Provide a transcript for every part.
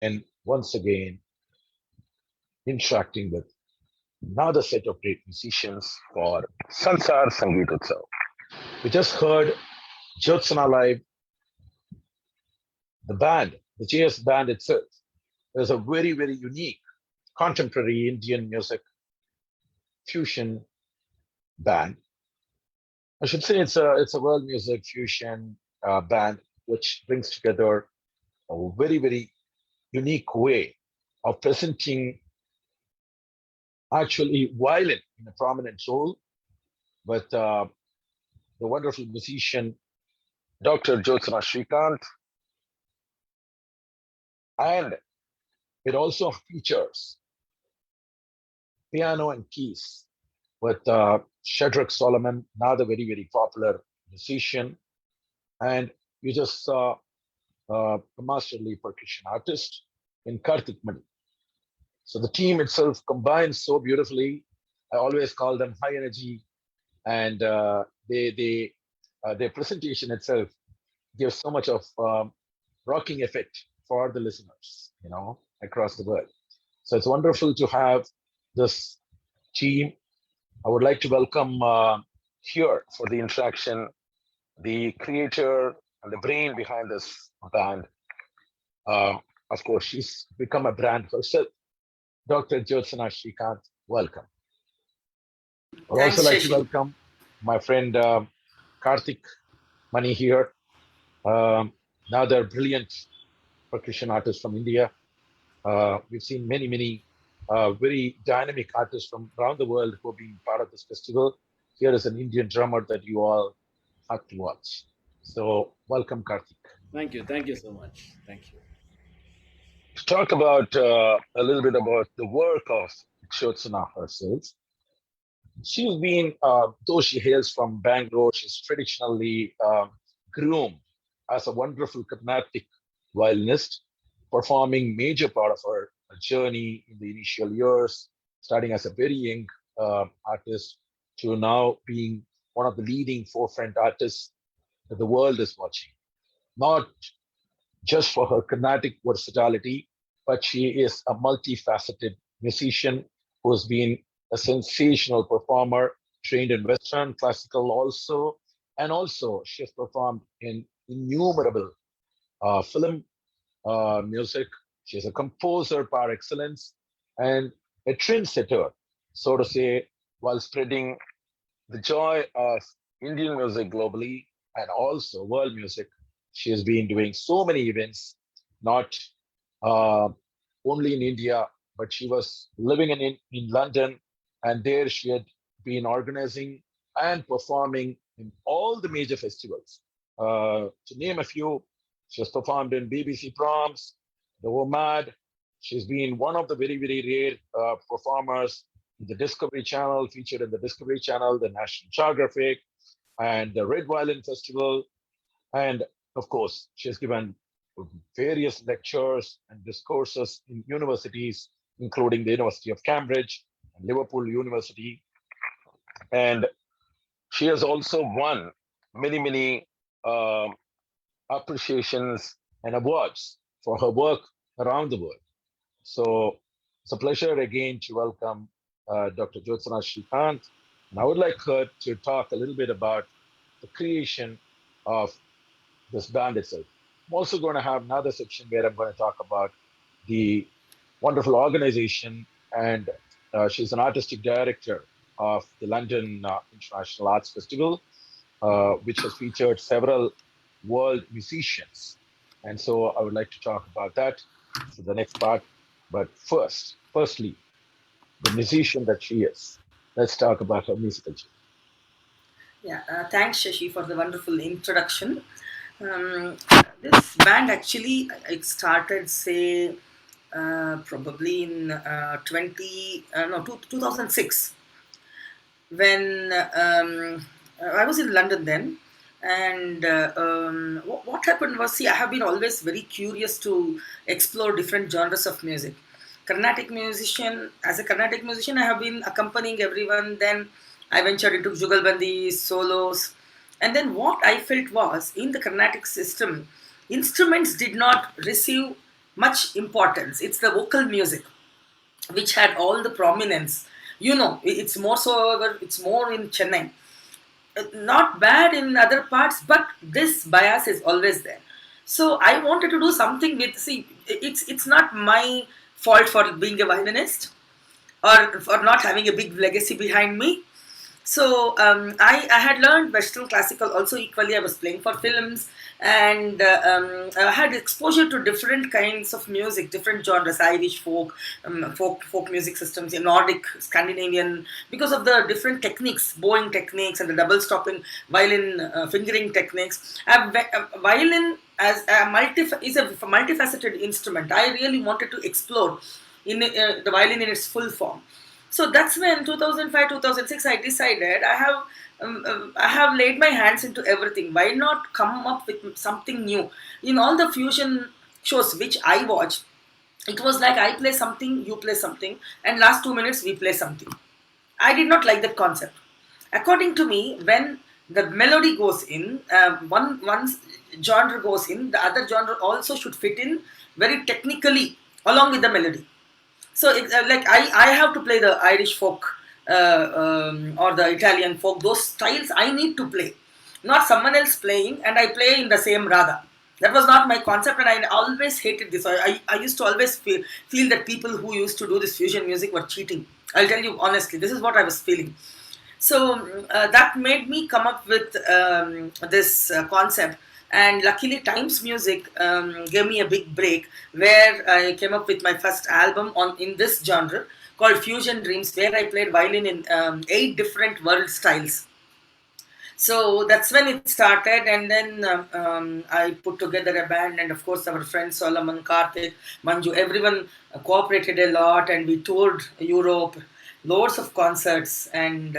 and once again interacting with another set of great musicians for Sansar Sangeet Utsav. We just heard Jyotsna live, the band, the JS band itself. Is a very, very unique contemporary Indian music fusion band. I should say it's a world music fusion band which brings together a very, very unique way of presenting actually violin in a prominent role with the wonderful musician Dr. Jyotsna Shrikant, and it also features piano and keys with Shadrach Solomon, another very, very popular musician. And you just saw a masterly percussion artist in Karthik Mani. So the team itself combines so beautifully. I always call them high energy, and their presentation itself gives so much of rocking effect for the listeners, across the world. So it's wonderful to have this team. I would like to welcome here for the interaction the creator and the brain behind this band. Of course, she's become a brand herself. Dr. Jyotsna Shrikant, welcome. I would also Thanks, like to Shashi. welcome my friend Karthik Mani here, another brilliant percussion artist from India. We've seen many, many very dynamic artists from around the world who have been part of this festival. Here is an Indian drummer that you all have to watch. So, welcome, Karthik. Thank you. Thank you so much. Thank you. To talk about a little bit about the work of Jyotsna herself, she's been, though she hails from Bangalore, she's traditionally groomed as a wonderful Carnatic violinist, performing major part of her journey in the initial years, starting as a very young artist to now being one of the leading forefront artists that the world is watching. Not just for her Carnatic versatility, but she is a multifaceted musician who has been a sensational performer, trained in Western classical also, and also she has performed in innumerable film music. She's a composer par excellence and a trendsetter, so to say, while spreading the joy of Indian music globally and also world music. She has been doing so many events, not uh, only in India, but she was living in London, and there she had been organizing and performing in all the major festivals. To name a few, she has performed in BBC Proms, the WOMAD. She's been one of the very, very rare performers in the Discovery Channel, featured in the Discovery Channel, the National Geographic, and the Red Violin Festival. And of course, she has given various lectures and discourses in universities, including the University of Cambridge and Liverpool University. And she has also won many, many appreciations and awards for her work around the world. So it's a pleasure again to welcome Dr. Jyotsna Shrikant. And I would like her to talk a little bit about the creation of this band itself. I'm also going to have another section where I'm going to talk about the wonderful organization, and she's an artistic director of the London International Arts Festival, which has featured several world musicians. And so I would like to talk about that for the next part. But firstly, the musician that she is. Let's talk about her musical journey. Yeah, thanks, Shashi, for the wonderful introduction. Um, this band actually it started, say, probably in 2006 when I was in London then. And what happened was, see, I have been always very curious to explore different genres of music. Carnatic musician, as a Carnatic musician, I have been accompanying everyone. Then I ventured into Jugalbandi, solos. And then what I felt was, in the Carnatic system, instruments did not receive much importance. It's the vocal music which had all the prominence. You know, it's more so, it's more in Chennai, not bad in other parts, but this bias is always there. So I wanted to do something with, see, it's not my fault for being a violinist or for not having a big legacy behind me. So I had learned Western classical also equally. I was playing for films, and I had exposure to different kinds of music, different genres, Irish folk, folk music systems, Nordic, Scandinavian, because of the different techniques, bowing techniques, and the double stopping violin fingering techniques. Violin as a is a multifaceted instrument. I really wanted to explore in the violin in its full form. So that's when 2005 2006 I decided I have laid my hands into everything. Why not come up with something new? In all the fusion shows which I watched, it was like I play something, you play something, and last 2 minutes we play something. I did not like that concept. According to me, when the melody goes in, one genre goes in, the other genre also should fit in very technically along with the melody. So like I have to play the Irish folk or the Italian folk. Those styles I need to play, not someone else playing, and I play in the same raga. That was not my concept, and I always hated this. I used to always feel that people who used to do this fusion music were cheating. I'll tell you honestly, this is what I was feeling. So that made me come up with this concept, and luckily Times Music gave me a big break, where I came up with my first album on in this genre called Fusion Dreams, where I played violin in 8 different world styles. So that's when it started, and then I put together a band, and of course our friends Solomon, Karthik, Manju, everyone cooperated a lot, and we toured Europe, loads of concerts, and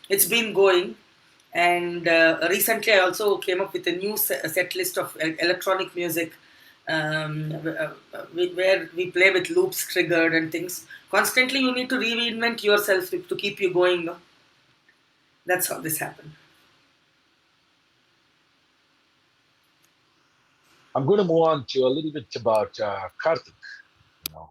it's been going. And recently I also came up with a new set list of electronic music, where we play with loops triggered and things constantly. You need to reinvent yourself to keep you going, no? That's how this happened. I'm going to move on to a little bit about Karthik. You know,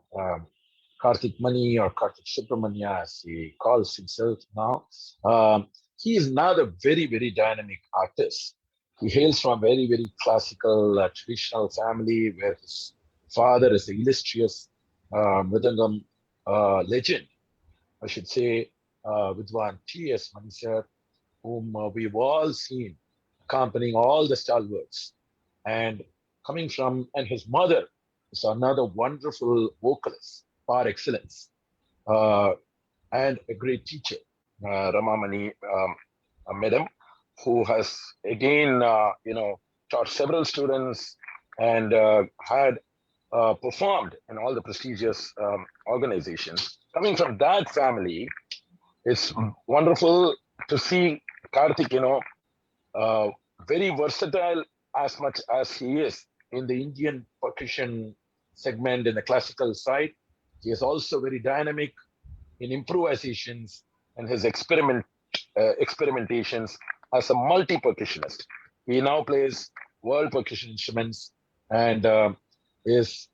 Karthik Mani or Karthik Subramanya, as he calls himself now. Um, he is another very, very dynamic artist. He hails from a very, very classical, traditional family where his father is the illustrious Mridangam legend, I should say, Vidwan T.S. Mani sir, whom we've all seen accompanying all the stalwarts. And coming from, and his mother is another wonderful vocalist par excellence, uh, and a great teacher, Ramamani Madam, who has again, taught several students and had performed in all the prestigious organizations. Coming from that family, it's wonderful to see Karthik, uh, very versatile as much as he is in the Indian percussion segment in the classical side. He is also very dynamic in improvisations and his experimentations as a multi percussionist. He now plays world percussion instruments and is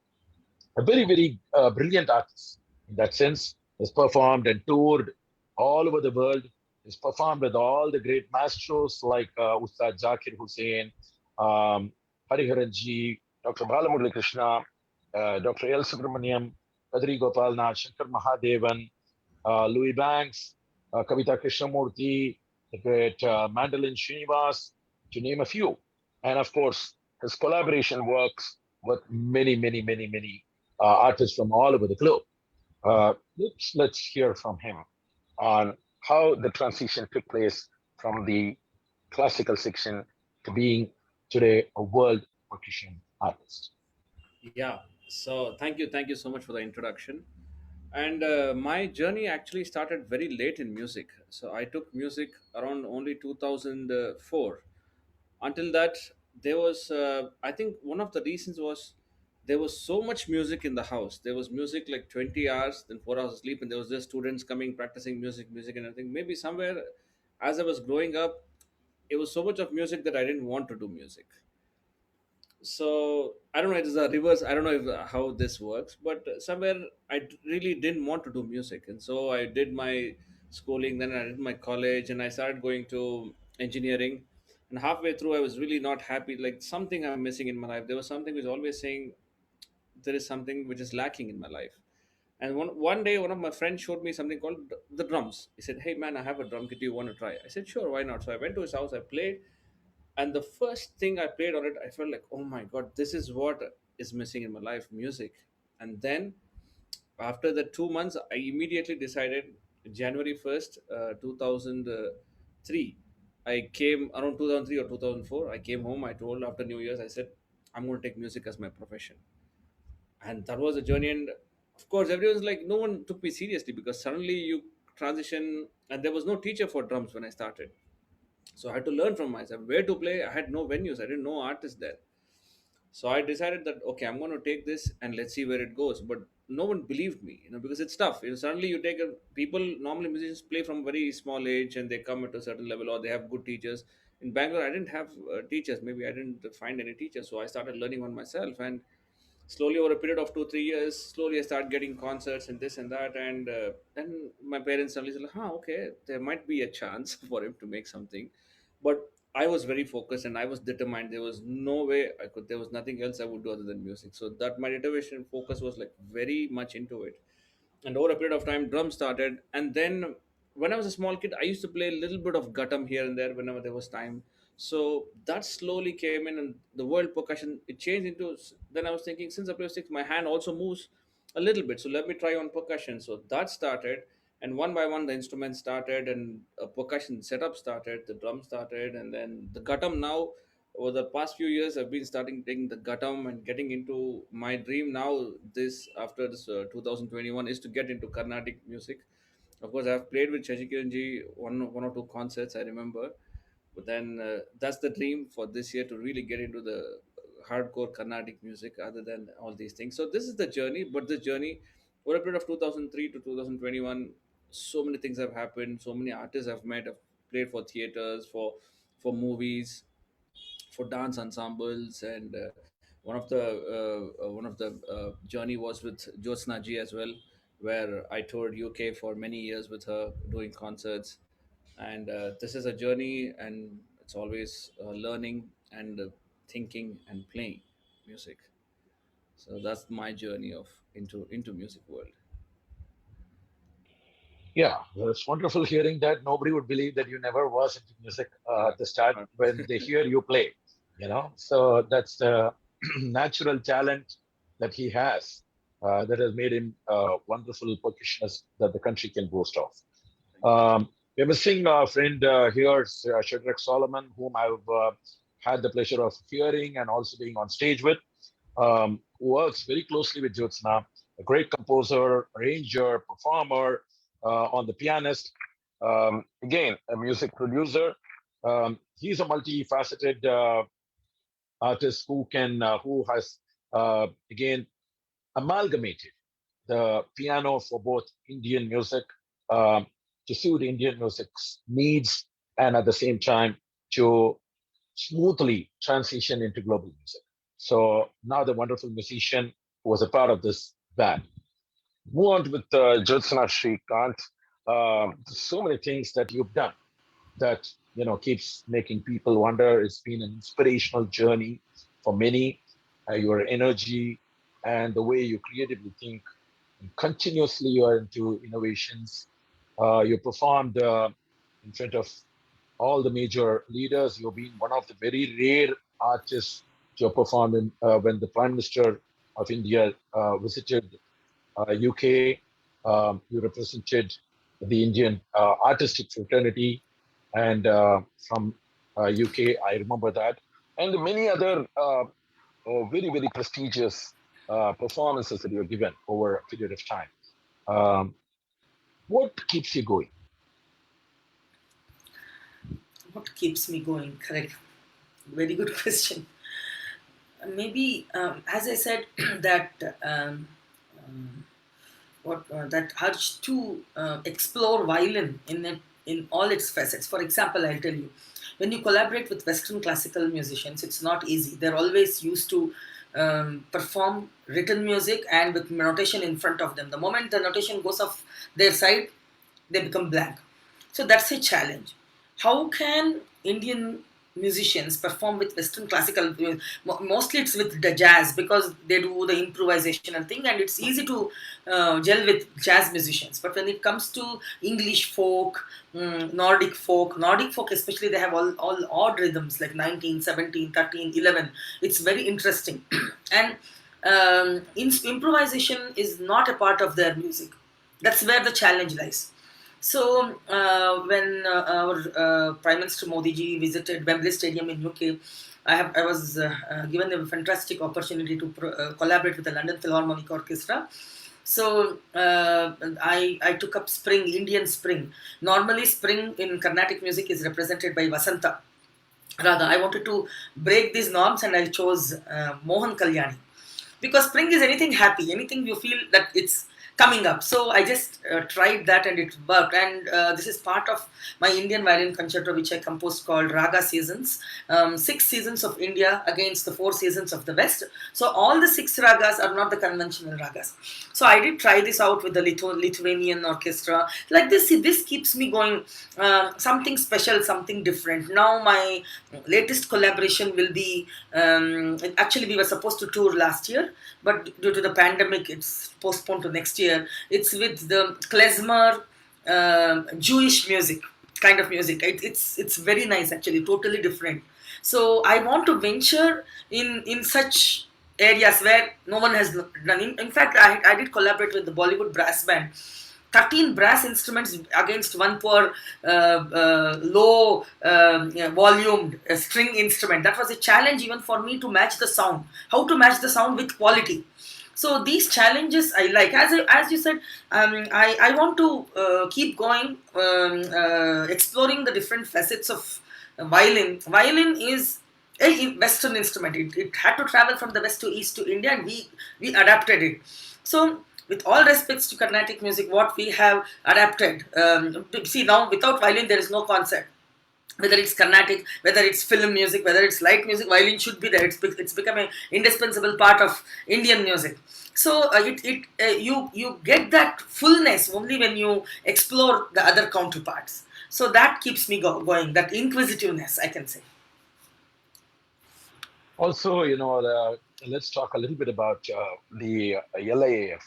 a very, very brilliant artist in that sense. Has performed and toured all over the world. Has performed with all the great maestros like Ustad Zakir Hussain, Hariharan Ji, Dr. Balamurali Krishna, Dr. L. Subramaniam, Kadri Gopal Nath, Shankar Mahadevan, Louis Banks, Kavita Krishnamurti, the great Mandolin Srinivas, to name a few. And of course, his collaboration works with many, many, many, many artists from all over the globe. Let's hear from him on how the transition took place from the classical section to being today a world percussion artist. Yeah. So thank you so much for the introduction. And my journey actually started very late in music. So I took music around only 2004. Until that, there was, I think, one of the reasons was there was so much music in the house. There was music like 20 hours, then 4 hours of sleep, and there was just students coming, practicing music, and everything. Maybe somewhere, as I was growing up, it was so much of music that I didn't want to do music. So I don't know, it is a reverse. I don't know if, how this works, but somewhere really didn't want to do music, and so I did my schooling, then I did my college, and I started going to engineering. And halfway through, I was really not happy. Like something I'm missing in my life. There was something which was always saying there is something which is lacking in my life. And one day, one of my friends showed me something called the drums. He said, "Hey man, I have a drum kit. Do you want to try?" I said, "Sure, why not?" So I went to his house. I played, and the first thing I played on it, I felt like, oh my god, this is what is missing in my life, music. And then after the 2 months, I immediately decided January 1st, 2003. I came around 2003 or 2004. I came home. I told after New Year's, I said, I'm going to take music as my profession. And that was a journey. And of course, everyone's like, no one took me seriously because suddenly you transition, and there was no teacher for drums when I started. So I had to learn from myself where to play. I had no venues, I didn't know artists there. So I decided that okay, I'm going to take this and let's see where it goes. But no one believed me, because it's tough. Suddenly you take a people normally musicians play from very small age and they come at a certain level or they have good teachers. In Bangalore, I didn't have teachers. Maybe I didn't find any teachers, so I started learning on myself. And slowly over a period of 2 3 years, slowly I started getting concerts and this and that. And then my parents suddenly said, huh, okay, there might be a chance for him to make something. But I was very focused and I was determined. There was no way I could, there was nothing else I would do other than music. So that my determination and focus was like very much into it. And over a period of time, drums started. And then when I was a small kid, I used to play a little bit of guttam here and there whenever there was time. So that slowly came in, and the world percussion it changed into. Then I was thinking, since I play six, my hand also moves a little bit. So let me try on percussion. So that started, and one by one the instruments started, and a percussion setup started. The drum started, and then the guttam. Now over the past few years, I've been starting taking the guttam and getting into my dream now. This after this 2021 is to get into Carnatic music. Of course, I've played with Shajikiranji one or two concerts I remember, but then that's the dream for this year to really get into the hardcore Carnatic music. Other than all these things, so this is the journey. But this journey, over a period of 2003 to 2021, so many things have happened. So many artists I've met. I've played for theaters, for movies, for dance ensembles. And one of the journey was with Jyotsna ji as well, where I toured UK for many years with her doing concerts. And this is a journey, and it's always learning and thinking and playing music. So that's my journey of into music world. Yeah, well, it's wonderful hearing that. Nobody would believe that you never was into music at the start Uh, when they hear you play, you know. So that's the natural talent that he has that has made him a wonderful percussionist that the country can boast of. We're missing a friend here, Shadrach Solomon, whom I've had the pleasure of hearing and also being on stage with, who works very closely with Jyotsna, a great composer, arranger, performer, on the pianist. Again, a music producer. He's a multifaceted artist who has again amalgamated the piano for both Indian music um, to suit Indian music's needs, and at the same time to smoothly transition into global music. So now the wonderful musician who was a part of this band. Move on with Jyotsna Shrikant. So many things that you've done that keeps making people wonder. It's been an inspirational journey for many. Your energy and the way you creatively think, and continuously you are into innovations. You performed in front of all the major leaders. You've been one of the very rare artists to perform when the Prime Minister of India visited UK. You represented the Indian artistic fraternity, and from UK, I remember that, and many other very, very prestigious performances that you were given over a period of time. Um, what keeps you going? What keeps me going? Correct. Very good question. Maybe, as I said, that what that urge to explore violin in all its facets. For example, I'll tell you, when you collaborate with Western classical musicians, it's not easy. They're always used to perform written music and with notation in front of them. The moment the notation goes off their side, they become blank. So that's a challenge. How can Indian musicians perform with Western classical? Mostly it's with the jazz because they do the improvisational thing, and it's easy to gel with jazz musicians. But when it comes to English folk, Nordic folk especially, they have all odd rhythms like 19, 17, 13, 11. It's very interesting. And improvisation is not a part of their music. That's where the challenge lies. So when our Prime Minister Modi ji visited Wembley Stadium in UK, I was given a fantastic opportunity to collaborate with the London Philharmonic Orchestra. So I took up spring, Indian spring. Normally, spring in Carnatic music is represented by Vasanta. Rather, I wanted to break these norms, and I chose Mohan Kalyani, because spring is anything happy, anything you feel that it's coming up. So I just tried that, and it worked. And this is part of my Indian violin concerto, which I composed, called Raga Seasons. 6 seasons of India against the 4 seasons of the West. So all the 6 ragas are not the conventional ragas. So I did try this out with the Lithuanian orchestra. Like this keeps me going. Something special, something different. Now my latest collaboration will be, actually we were supposed to tour last year, but due to the pandemic, it's postponed to next year. It's with the klezmer, Jewish music, kind of music. It's very nice, actually, totally different. So I want to venture in such areas where no one has done. In fact, I did collaborate with the Bollywood brass band. 13 brass instruments against one poor low volumed string instrument. That was a challenge even for me to match the sound. How to match the sound with quality. So these challenges I like. As you said, I want to keep going, exploring the different facets of violin. Violin is a Western instrument. It had to travel from the West to East to India, and we adapted it. So with all respects to Carnatic music, what we have adapted. See, now without violin, there is no concert. Whether it's Carnatic, whether it's film music, whether it's light music, violin should be there. It's become an indispensable part of Indian music. So you get that fullness only when you explore the other counterparts. So that keeps me going. That inquisitiveness, I can say. Also, let's talk a little bit about the LAAF,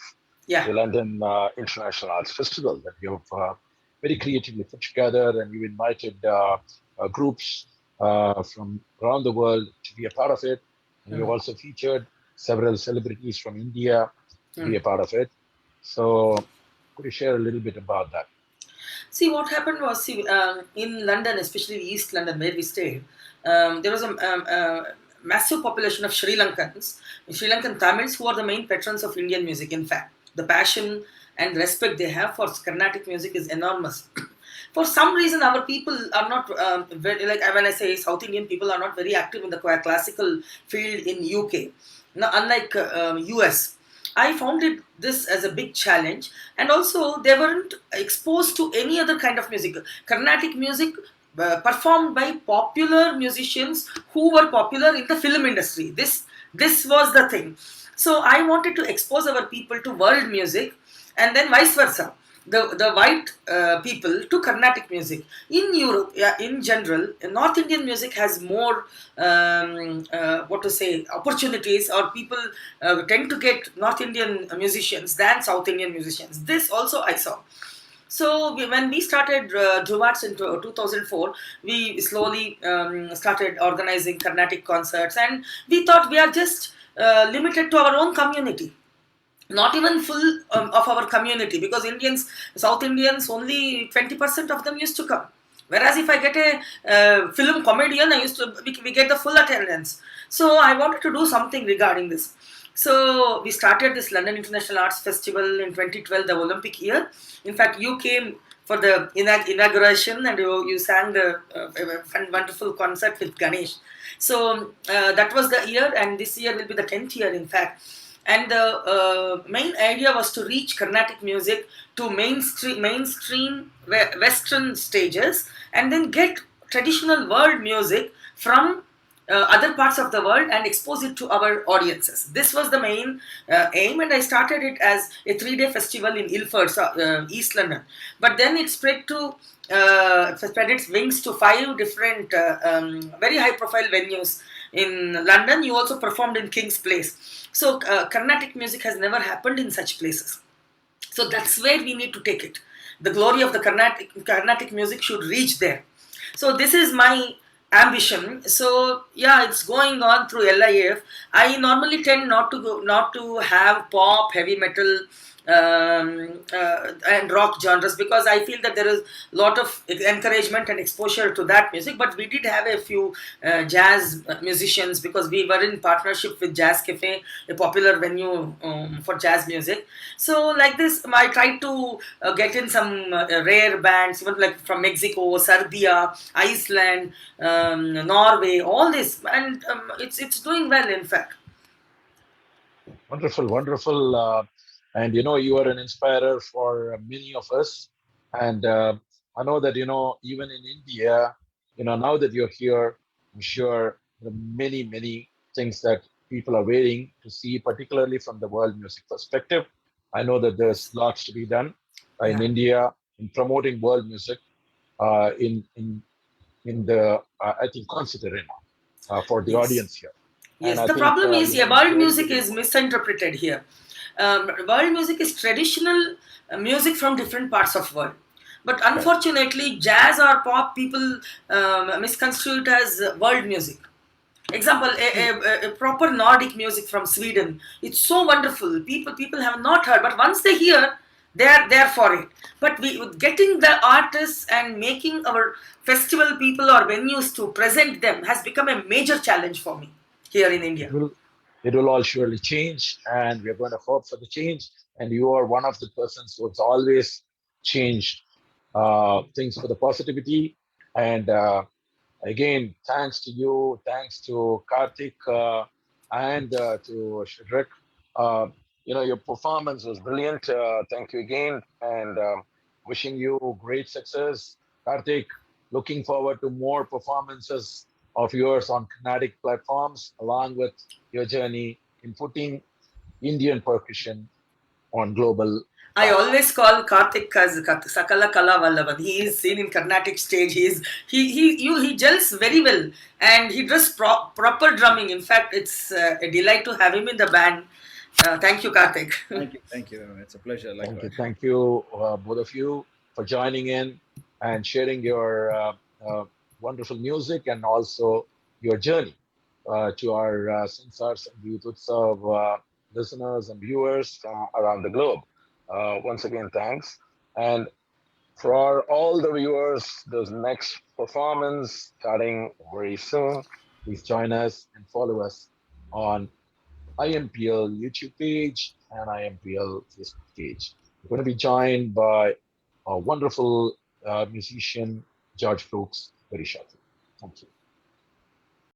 Yeah. the London International Arts Festival, that you've very creatively put together, and you invited groups from around the world to be a part of it. And you've also featured several celebrities from India to be a part of it. So could you share a little bit about that? See, what happened was, in London, especially East London, where we stayed, there was a massive population of Sri Lankan Tamils, who are the main patrons of Indian music. In fact, the passion and respect they have for Carnatic music is enormous. For some reason, our people are not very, like when I say South Indian people are not very active in the classical field in UK. Now, unlike US, I found this as a big challenge, and also they weren't exposed to any other kind of music. Carnatic music performed by popular musicians who were popular in the film industry. This was the thing. So I wanted to expose our people to world music, and then vice versa. The white people to Carnatic music. In Europe, in general, North Indian music has more opportunities, or people tend to get North Indian musicians than South Indian musicians. This also I saw. So when we started Duets in 2004, we slowly started organizing Carnatic concerts, and we thought we are just limited to our own community. Not even full of our community, because South Indians, only 20% of them used to come. Whereas if I get a film comedian, we get the full attendance. So I wanted to do something regarding this. So we started this London International Arts Festival in 2012, the Olympic year. In fact, you came for the inauguration, and you sang the wonderful concert with Ganesh. So that was the year, and this year will be the 10th year, in fact. And the main idea was to reach Carnatic music to mainstream Western stages, and then get traditional world music from other parts of the world and expose it to our audiences. This was the main aim, and I started it as a 3-day festival in Ilford, East London. But then it spread its wings to 5 different very high-profile venues in London. You also performed in King's Place. So Carnatic music has never happened in such places. So that's where we need to take it. The glory of the Carnatic music should reach there. So this is my ambition. So yeah, it's going on through LIF. I normally tend not to have pop, heavy metal, and rock genres, because I feel that there is a lot of encouragement and exposure to that music. But we did have a few jazz musicians, because we were in partnership with Jazz Cafe, a popular venue for jazz music. So like this, I tried to get in some rare bands, even like from Mexico, Serbia, Iceland, Norway, all this, and it's doing well, in fact. Wonderful, wonderful. And you are an inspirer for many of us. And I know that, even in India, now that you're here, I'm sure there are many, many things that people are waiting to see, particularly from the world music perspective. I know that there's lots to be done in Yeah. India in promoting world music in the, I think, concert arena for the Yes. audience here. And Yes, I the think problem is, you're yeah, doing world very, music very is well. misinterpreted here. World music is traditional music from different parts of world. But Right. unfortunately, jazz or pop people misconstrue it as world music. Example, a proper Nordic music from Sweden. It's so wonderful. People have not heard, but once they hear, they're for it. But getting the artists and making our festival people or venues to present them has become a major challenge for me here in It India. will it will all surely change, and we're going to hope for the change. And you are one of the persons who's always changed things for the positivity. And again, thanks to you, thanks to Karthik, and to Shadrik. Uh, your performance was brilliant. Thank you again, and wishing you great success, Karthik. Looking forward to more performances of yours on Carnatic platforms, along with your journey in putting Indian percussion on global I always platforms. call Karthik as Sakala Kala Vallavan. He is seen in Carnatic stage. He gels very well, and he does proper drumming. In fact, it's a delight to have him in the band. Thank you, Karthik. Thank you. Thank you. It's a pleasure. Likewise. Thank you, both of you, for joining in and sharing your wonderful music and also your journey to our Sansar Sangeet Utsav listeners and viewers from around the globe. Once again, thanks. And for all the viewers, this next performance starting very soon. Please join us and follow us on IMPL YouTube page and IMPL Facebook page. We're going to be joined by a wonderful musician, George Brooks, very shortly. Thank you.